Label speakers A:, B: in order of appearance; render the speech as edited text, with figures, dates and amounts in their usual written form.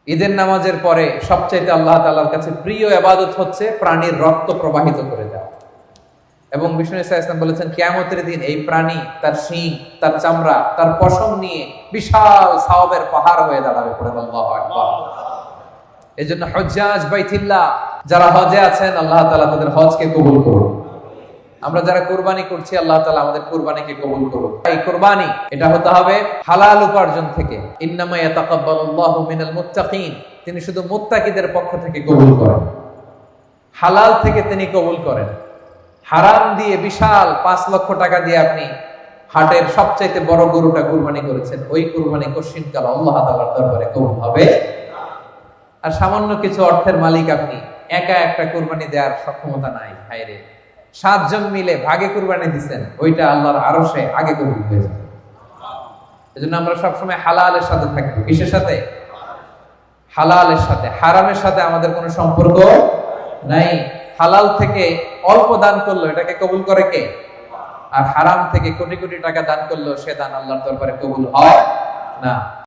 A: ঈদের নামাজের পরে সবচাইতে আল্লাহ তাআলার কাছে প্রিয় ইবাদত হচ্ছে প্রাণীর রক্ত প্রবাহিত করে দেওয়া। এবং বিষ্ণু ইসা ইসলাম বলেছেন কিয়ামতের দিন এই প্রাণী তার শিং, তার চামড়া, তার পশম নিয়ে বিশাল সওয়াবের পাহাড় হয়ে দাঁড়াবে। পড়েন আল্লাহু আকবার। এজন্য হুজ্জাজ বাইতুল্লাহ যারা হজে আছেন, আল্লাহ তাআলা তাদের হজকে কবুল করুন। আমরা যারা কুরবানি করছি, আল্লাহ তাআলা আমাদের কুরবানিকে কবুল করুন। এই কুরবানি এটা হতে হবে হালাল উপার্জন থেকে। ইন্নামা ইয়াতাকাব্বালুল্লাহু মিনাল মুত্তাকিন, তিনি শুধু মুত্তাকিদের পক্ষ থেকে কবুল করেন, হালাল থেকে তিনি কবুল করেন। হারাম দিয়ে বিশাল 5 লক্ষ টাকা দিয়ে আপনি হাটের সবচাইতে বড় গরুটা কুরবানি করেছেন, ওই কুরবানি কশিনকাল আল্লাহ তাআলার দরবারে কবুল হবে। আর সামান্য কিছু অর্থের মালিক আপনি, একা একটা কুরবানি দেওয়ার সক্ষমতা নাই, হায়রে 7 জন মিলে ভাগে কুরবানি দিবেন, ওইটা আল্লাহর আরশে আগে কবুল হয়ে যাবে। এজন্য আমরা সবসময় হালালের সাথে থাকবো। কিসের সাথে? হালালের সাথে। হারামের সাথে আমাদের কোনো সম্পর্ক নাই। হালাল থেকে অল্প দান করলো এটাকে কবুল করে কে? আর হারাম থেকে কোটি কোটি টাকা দান করলো সে দান আল্লাহর দরবারে কবুল হয় না।